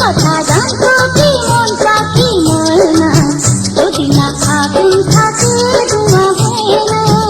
কথা জানতো কি মন পাখি ময়না, যদি না আগুন থাকে ধোঁয়া হয় না।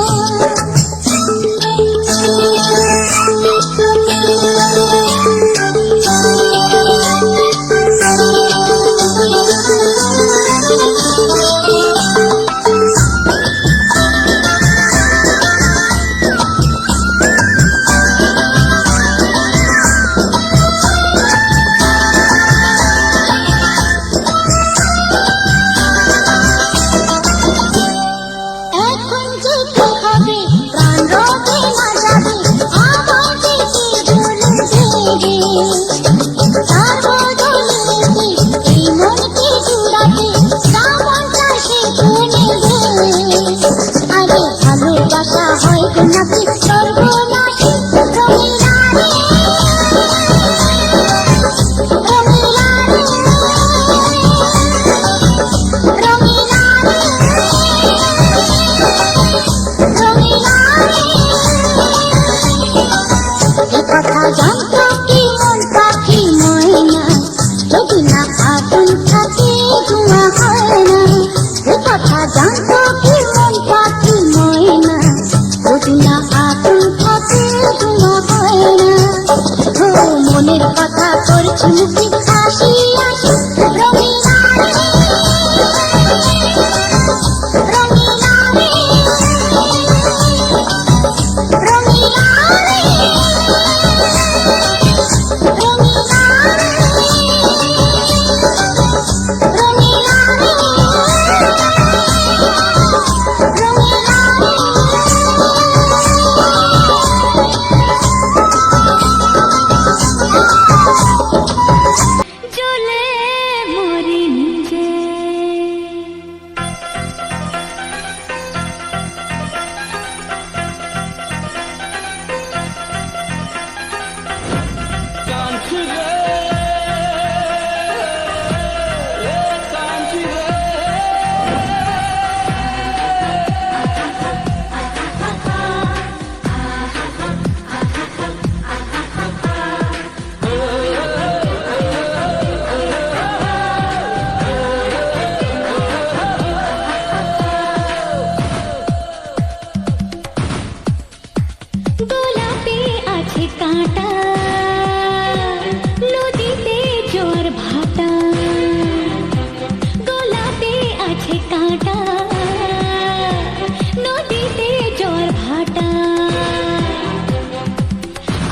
মনের কথা করছি মুখে হাসি হাসি, রঙিলা রে রঙিলা রে রঙিলা রে রঙিলা রে রঙিলা গোলাপে আছে কাঁটা, নদীতে জোয়ার ভাটা। গোলাপে আছে কাঁটা, নদীতে জোয়ার ভাটা।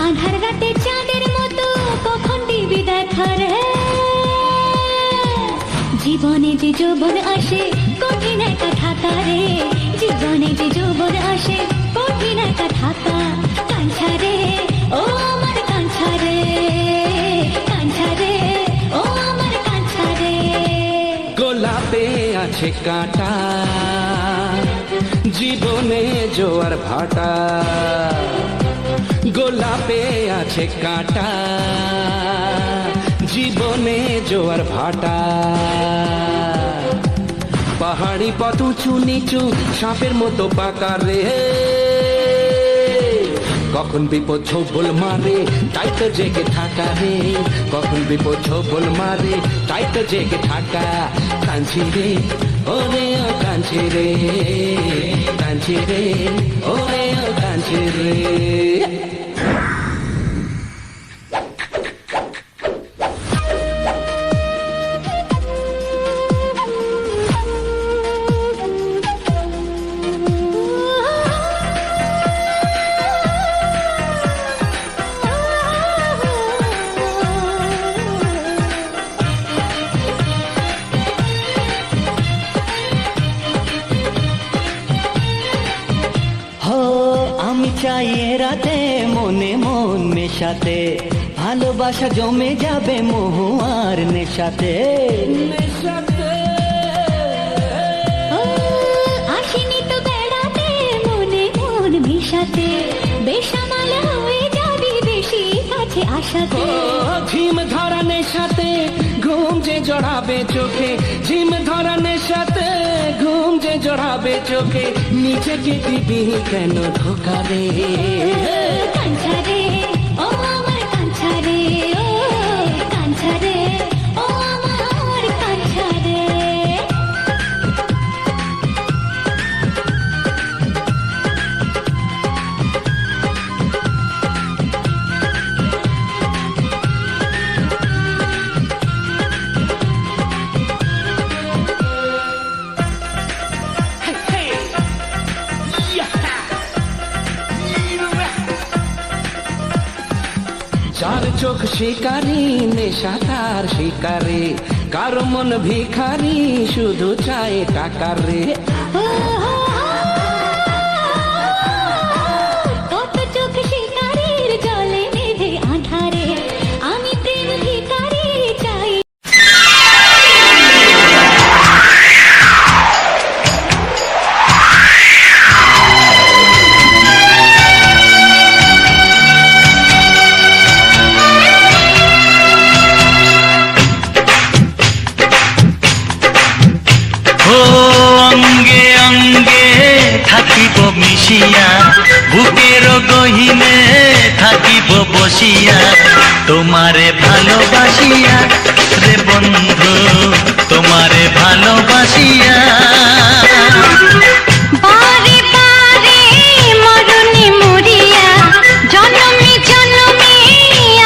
আধার রাতে চাঁদের মতো কখন দিবি দেখা রে। জীবনে যে যৌবন আসে কঠিন একা থাকা রে। জীবনে যে যৌবন আসে কঠিন একা থাকা। কাঞ্ছা রে ও আমার কাঞ্ছা রে, কাঞ্ছা রে ও আমার কাঞ্ছা রে। গোলাপে আছে কাঁটা, জীবনে জোয়ার ভাটা। গোলাপে আছে কাঁটা, জীবনে জোয়ার ভাটা। পাহাড়ি পথ উঁচু নিচু সাপের মতো পাকা রে। কখন বিপদ ছোবল মারে তাই তো জেগে থাকা রে। কখন বিপদ ছোবল মারে তাই তো জেগে থাকা। কাঞ্চি রে ওরে ও কাঞ্চি রে, কাঞ্চি রে ওরে ও কাঞ্চি রে। আমি চাই এ রাতে মনে মন মেশাতে, ভালোবাসা জমে যাবে মহুয়ার নেশাতে। আসিনি তো বেড়াতে মনে মন মিশাতে, বেসামাল হয়ে যাবি বেশি কাছে আসাতে। ঝিম ধরা নেশাতে ঘুম যে জড়াবে চোখে। ঝিম ধরা নেশাতে ঘুম যে জড়াবে চোখে। নিজেকে দিবি কেন ধোকা রে। কাঞ্ছা রে ও আমার কাঞ্ছা রে, ও কাঞ্ছা রে ও শিকারি নেশা তার শিকারে, কারো মন ভিখারি শুধু চায় টাকা রে। ও, কত চোখ শিকারীর জলে নিভে আধারে, আমি প্রেম ভিখারি চাই। ও অঙ্গে অঙ্গে থাকিব মিশিয়া, বুকের গহিনে থাকিব বসিয়া, তোমারে ভালোবাসিয়া রে বন্ধু, তোমারে ভালোবাসিয়া। বারে বারে মরণে মরিয়া, জনমে জনমে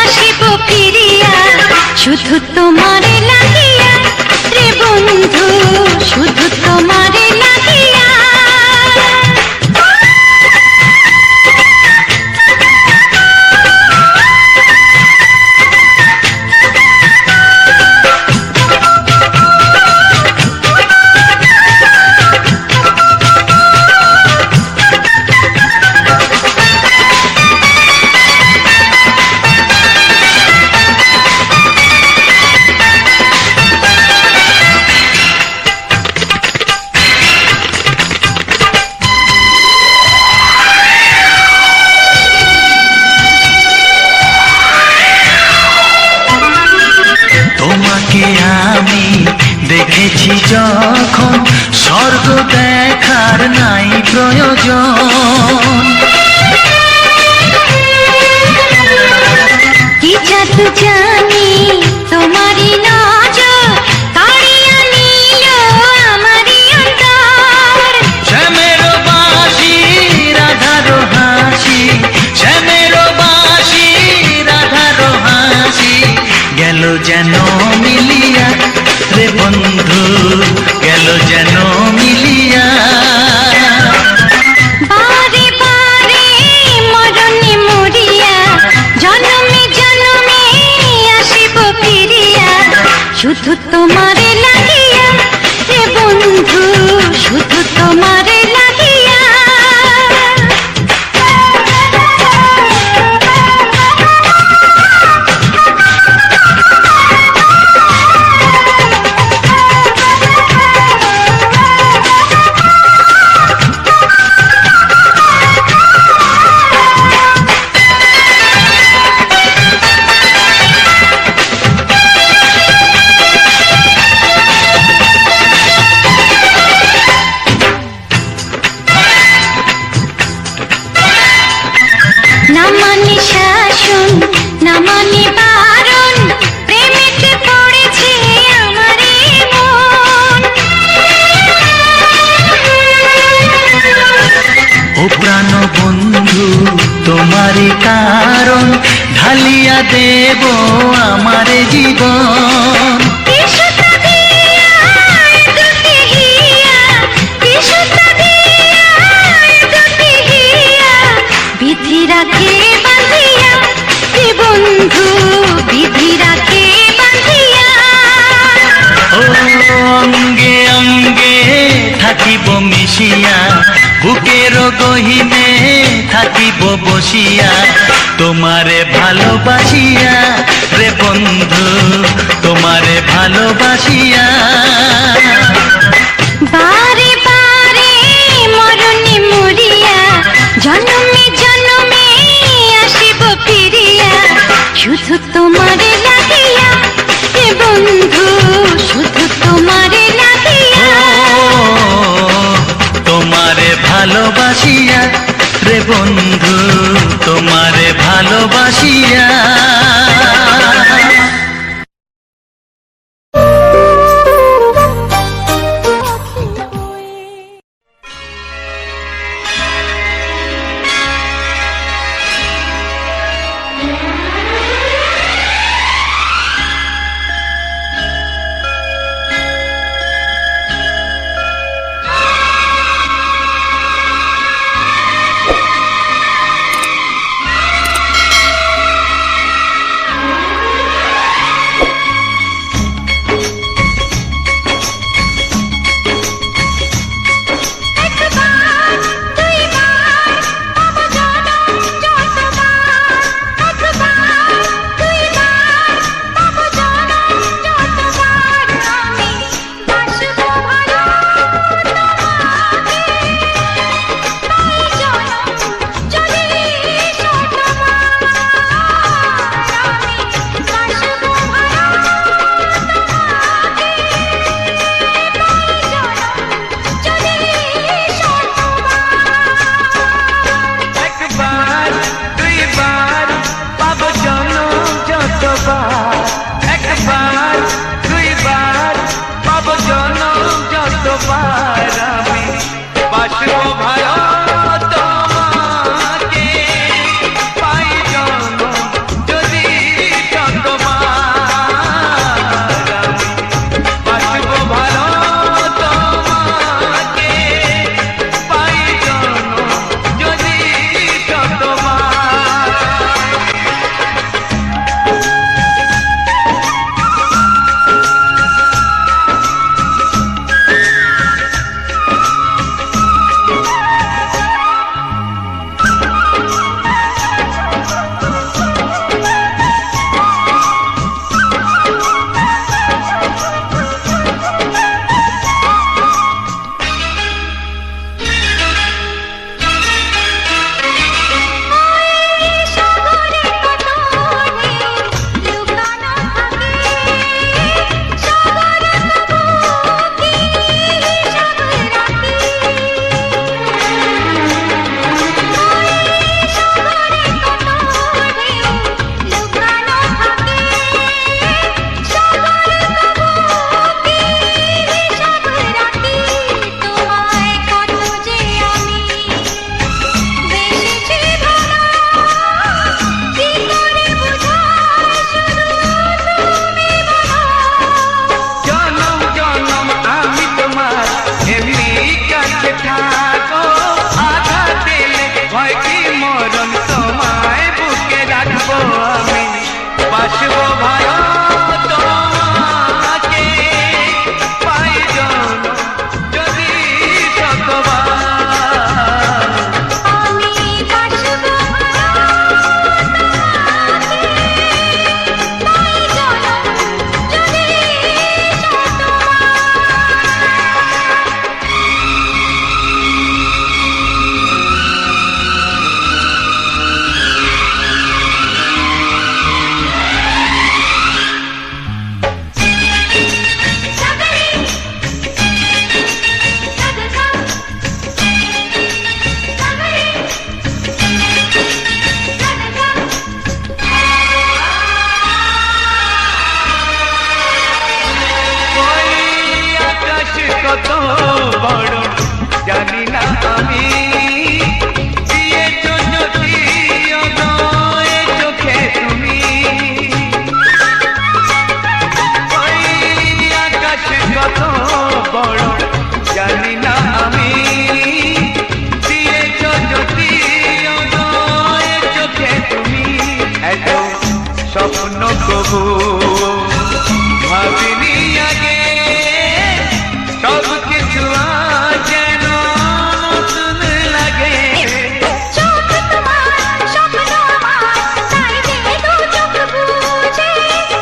আসিব ফিরিয়া, শুধু তোমারে লাগিয়া রে বন্ধু, শুধু তোমারে লাগিয়া। তোমাকে আমি দেখেছি যখন, স্বর্গ দেখার নাই প্রয়োজন। কি জাদু জানি তোমারই নজর, কাড়িয়া নিল আমারই অন্তর। শ্যামের বাঁশি রাধার হাসি, শ্যামের বাঁশি রাধার হাসি, গেল যেন মিলিয়া রে বন্ধু, গেল যেন মিলিয়া। বারে বারে মরণে মরিয়া, জনমে জনমে আসিব ফিরিয়া, শুধু তোমারে লাগিয়া রে বন্ধু, শুধু তোমারে লাগিয়া। না মানে শাসন, না মানে বারণ, প্রেমেতে পড়েছে আমারই মন। ও প্রাণ বন্ধু তোমারই কারণ, ঢালিয়া দেব আমার জীবন। বিশুদ্ধ দিয়া দুটি হিয়া, বিশুদ্ধ দিয়া দুটি হিয়া, বিধি রাখে বাঁধিয়া হে বন্ধু, বিধি রাখে বাঁধিয়া। ও অঙ্গে অঙ্গে থাকিব মিশিয়া, বুকের গহিনে থাকিব বসিয়া, তোমারে ভালোবাসিয়া রে বন্ধু, তোমারে ভালোবাসিয়া। বারে বারে মরণে মরিয়া, জনমে জনমে আসিব ফিরিয়া, শুধু তোমারে লাগিয়া হে বন্ধু, শুধু তোমারে লাগিয়া। তোমারে ভালোবাসিয়া রে বন্ধু, তোমারে ভালোবাসিয়া। কত বড় জানি না আমি দিয়েছো যদি অদয় চোখে তুমি ওই আকাশ কত বড় জানি না আমি দিয়েছো যদি অদয় চোখে তুমি এত স্বপ্ন কবু ভাবিনি আগে সব কিছু আজ যেন নতুন লাগে চোখ তোমার স্বপ্ন আমার তাই যে দু চোখ বুঝে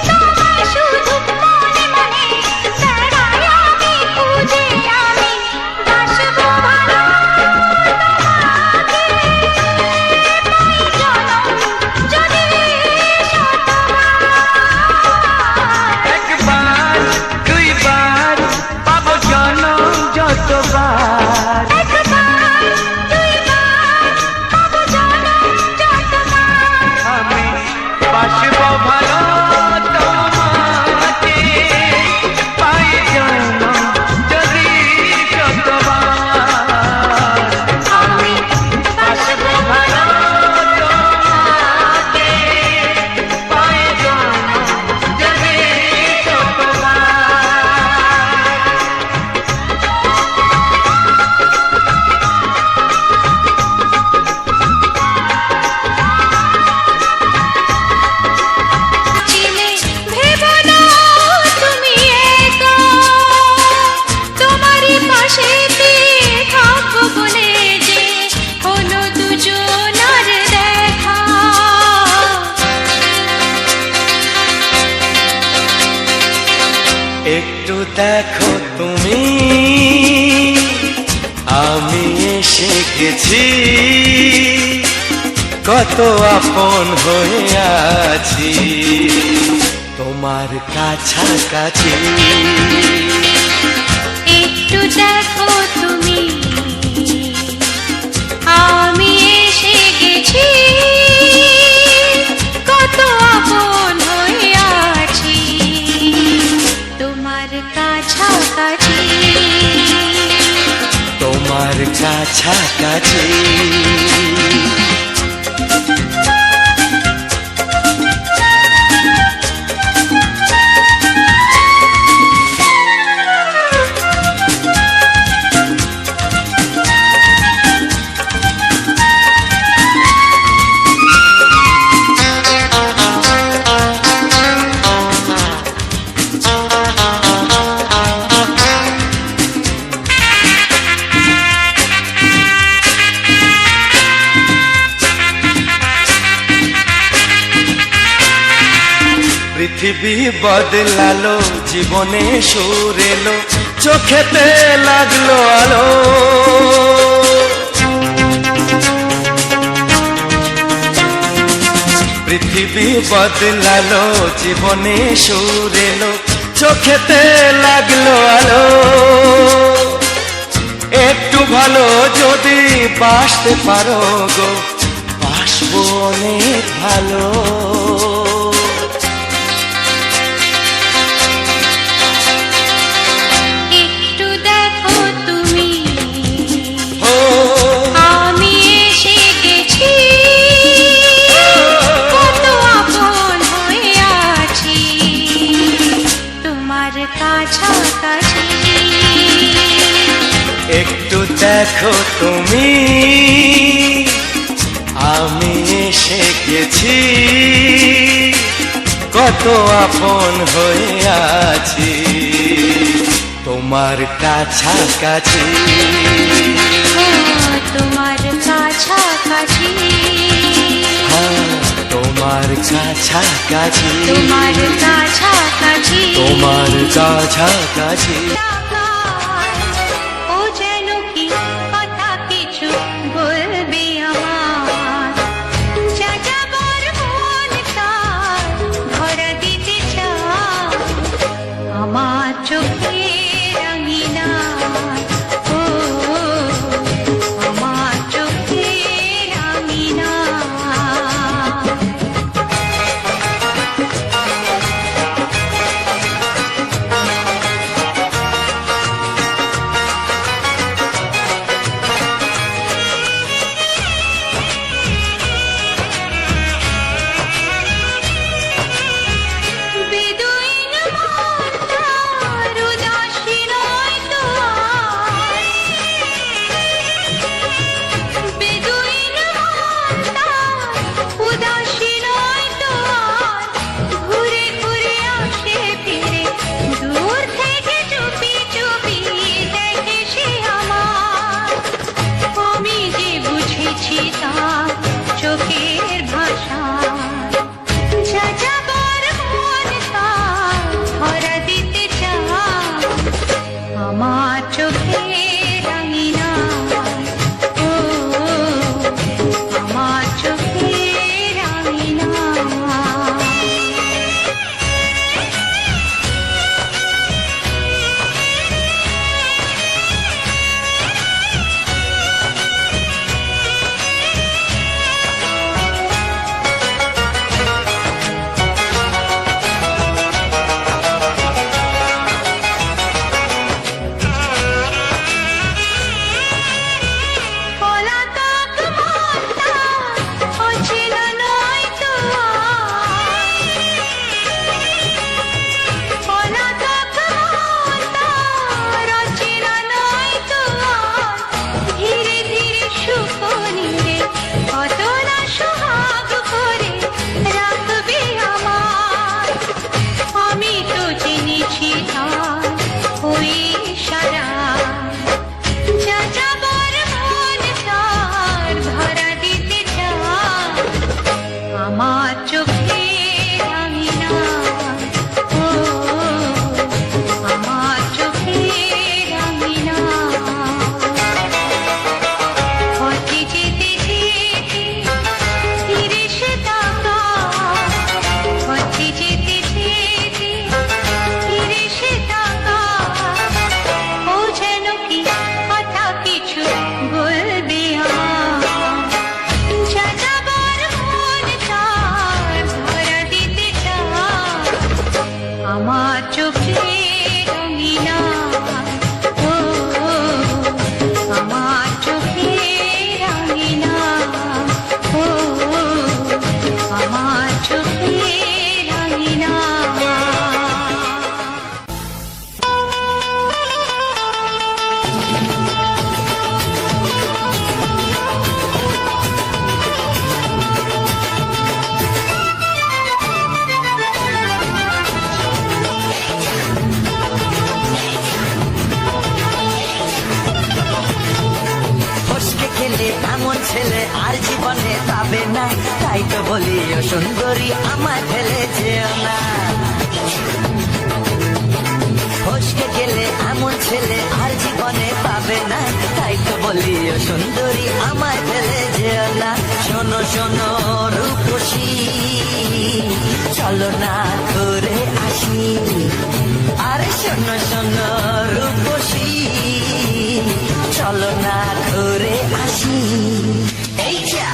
তোমায় শুধু মনে মনে বেড়াই আমি খুঁজে আমি বাসবো ভালো তোমাকে পাই জনম যদি শতবার একবার দুইবার পাবো জনম যতবার একবার দুইবার পাবো জনম যতবার আমি বাসবো ভালো তোমাকে পাই জনম যদি শতবার আমি বাসবো ভালো তোমাকে পাই জনম যদি শতবার চিনে ভেবো না তুমি একা তোমারই পাশেতে থাকবো বলে যে হলো দুজনার দেখা একটু দেখো তুমি আমি এসে গেছি কত আপন হয়ে আছি তোমার কাছাকাছি একটু দেখো তুমি আমি এসে গেছি কত আপন হয়ে আছি তোমার কাছাকাছি তোমার কাছাকাছি পৃথিবী বদলালো জীবনে সুর এলো চোখেতে লাগলো আলো পৃথিবী বদলালো জীবনে সুর এলো চোখেতে লাগলো আলো একটু ভালো যদি বাসতে পারো গো বাসবো অনেক ভালো একটু দেখো তুমি ও আমি এসে গেছি কত আপন হয়ে আছি তোমার কাছাকাছি একটু দেখো তুমি আমি এসে গেছি কত আপন হয়ে আছি তোমার কাছাকাছি তোমার কাছাকাছি হ্যাঁ, তোমার কাছাকাছি তোমার কাছাকাছি তোমার কাছাকাছি ও যেন কি কথা কিছু বলবে আমার যা যাবার মন তার ধরা দিতে চায় আমার চোখে রঙিনা ও আমার চোখে রঙিনা বুঝি তার ওই সারা যা যাবার মন তার ধরা দিতে চায় আমার চোখে রাঙিনা ও আমার চোখে রাঙিনা পথে যেতে যেতে ফিরে সে তাকায় পথে যেতে যেতে ফিরে সে তাকায় ও যেন কি কথা কিছু বলবে আমার যা যাবার মন তার ধরা দিতে চায় আমার চোখে রঙিনা ও আমার চোখে রঙিনা ও আমার চোখে রঙিনা ফসকে খেলে এমন ছেলে আর জীবনে পাবে না, তাই তো বলি ও সুন্দরী আমায় ফেলে যেও না। ফসকে গেলে এমন ছেলে আর জীবনে পাবে না, তাই তো বলি ও সুন্দরী আমায় ফেলে যেও না। শোনো শোনো রূপসী চলো না ঘুরে আসি, আরে শোনো শোনো রূপসী চলো না ঘুরে আসি। এই যা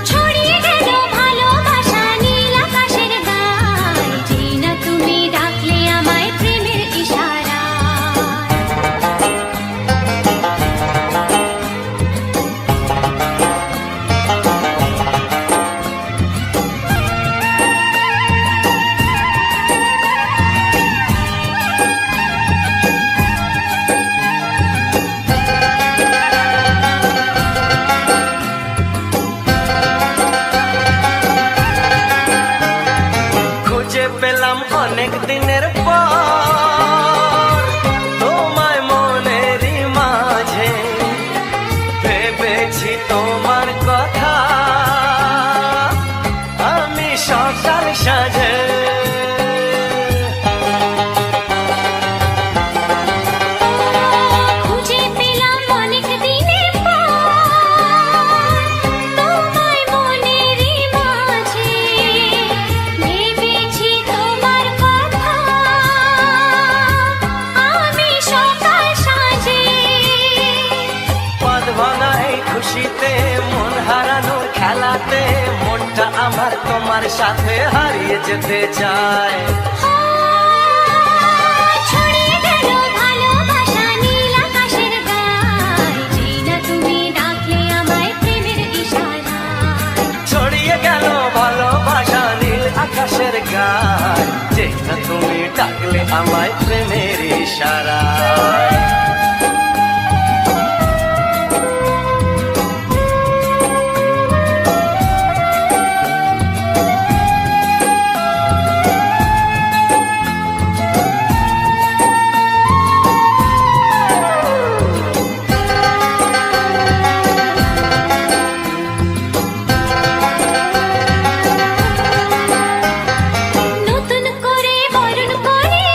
ছড়িয়ে গেল ভালোবাসা নীল আকাশের গায়, যেই না তুমি ডাকলে আমায় প্রেমের ইশারা। খুঁজে পেলাম অনেক দিনের পর তোমায় মনেরই মাঝে, ভেবেছি তোমার কথা আমি সকাল সাজে। খুঁজে পেলাম অনেক দিনের পর তোমায় মনেরই মাঝে, ভেবেছি তোমার কথা আমি সকাল সাজে। পদ ভাঙা এই খুশিতে মন হারানোর খেলাতে মনটা আমার তোমার সাথে হারিয়ে যেতে চায়। ছড়িয়ে গেল ভালোবাসা নীল আকাশের গায়, যেই না তুমি ডাকলে আমায় প্রেমের ইশারা। ছড়িয়ে গেল ভালোবাসা নীল আকাশের গায়, যে না তুমি ডাকলে আমায় প্রেমের ইশারায়। নতুন করে বরণ করে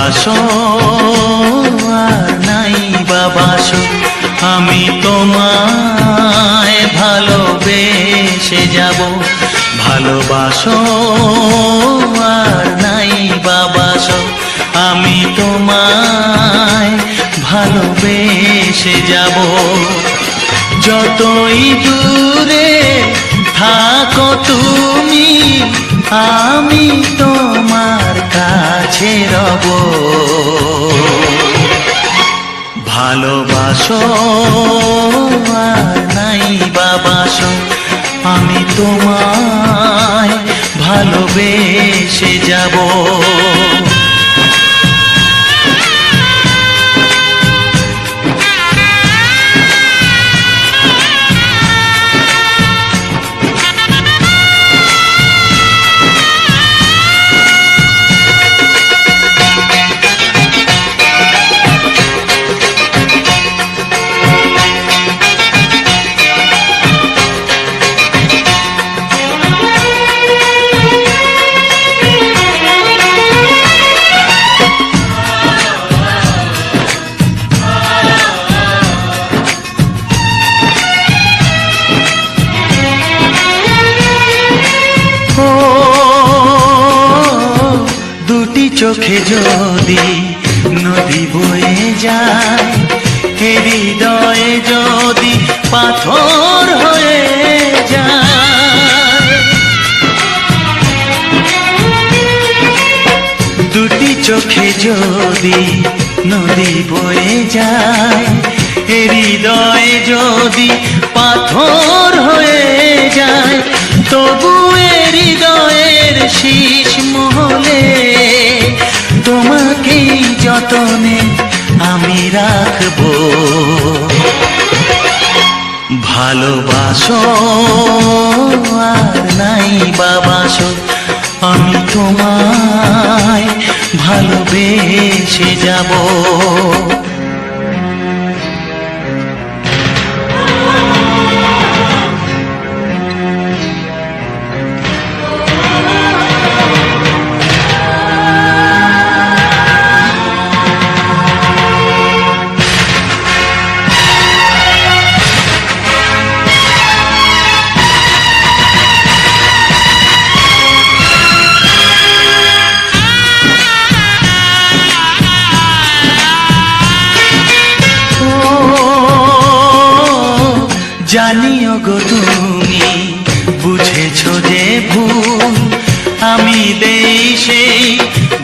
ভালোবাসো আর নাই বাবাসো, আমি তোমায় ভালোবেসে যাব। ভালোবাসো আর নাই বাবাসো, আমি তোমায় ভালোবেসে যাব। যতই দূরে থাকো তুমি, আমি তোমার কাছে রব। ভালোবাসো আর নাই বাবাসো, আমি তোমায় ভালোবেসে যাব। দুটি চোখে যদি নদী বয়ে যায়, হৃদয়ে যদি পাথর হয়ে যায়। দুটি চোখে যদি নদী বয়ে যায়, হৃদয়ে যদি পাথর হয়ে যায়, তবু হৃদয়ের শীষ মহলে তোমাকেই যতনে আমি রাখবো। ভালোবাসো আর নাই বাবাসো, আমি তোমায় ভালোবেসে যাব। জানিও গো তুমি বুঝেছো যে ভুল, আমি দেই সেই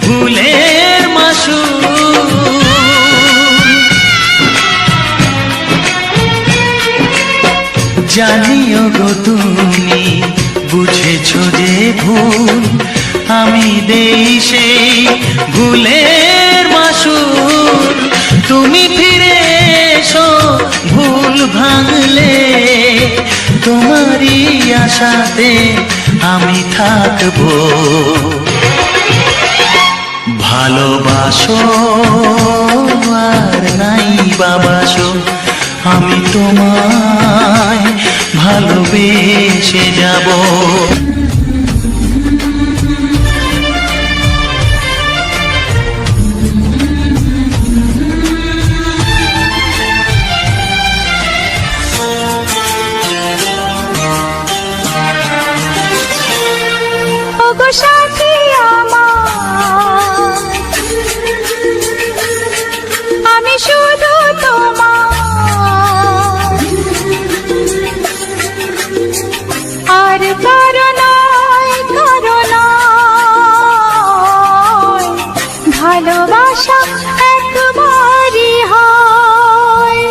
ভুলের মাসুল। জানিও গো তুমি বুঝেছো যে ভুল, আমি দেই সেই ভুলের মাসুল। তুমি ফিরে এসো ভুল ভাঙলে, তোমারই আশাতে আমি থাকবো। ভালোবাসো আর নাই বাবাসো, আমি তোমায় ভালোবেসে যাব। ওগো সাথী আমার, আমি শুধু তোমার, আর কারো নয়, কারো নয়। ভালোবাসা একবারই হয়।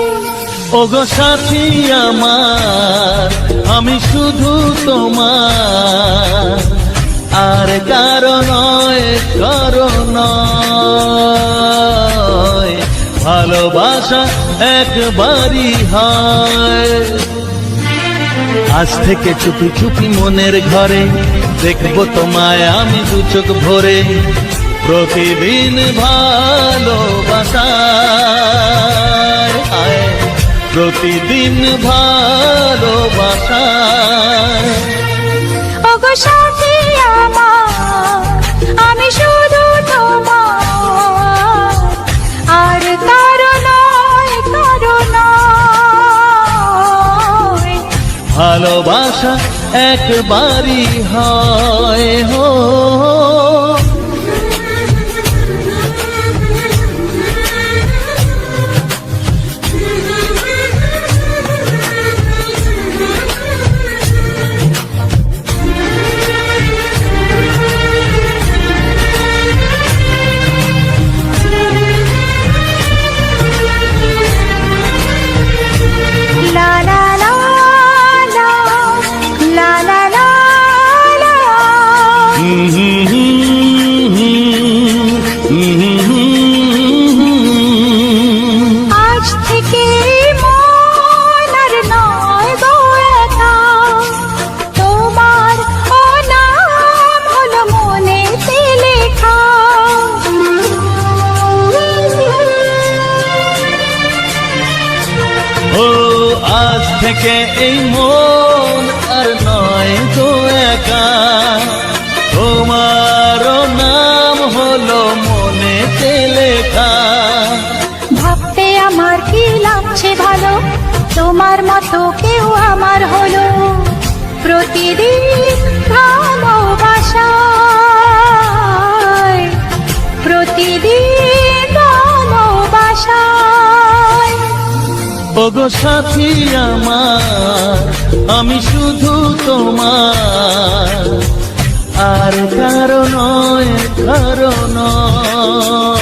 ওগো সাথী আমার, আমি শুধু তোমার, আর কারো নয়, কারো নয়। ভালোবাসা একবারই হয়। আজ থেকে চুপি চুপি মনের ঘরে দেখবো তোমায় আমি দু চোখ ভরে। প্রতিদিন ভালোবাসায়, প্রতিদিন ভালোবাসায়। ওগো সাথী আমার, আমি শুধু তোমার, ভালোবাসা একবারই হয় হো। লা লা লা লা, লা লা লা লা। আজ থেকে মন আর নয় গো একা, তোমার ও নাম হলো মনেতে লেখা। ও আজ থেকে এই মন আর নয় তো একা, তোমারও নাম হলো মনেতে লেখা। ভাবতে আমার কি লাগছে ভালো, তোমার মতো কেউ আমার হলো। প্রতিদিন ভালোবাসায়, প্রতিদিন ভালোবাসায়। ওগো সাথী আমার, আমি শুধু তোমার, আর কারো নয়, কারো নয়।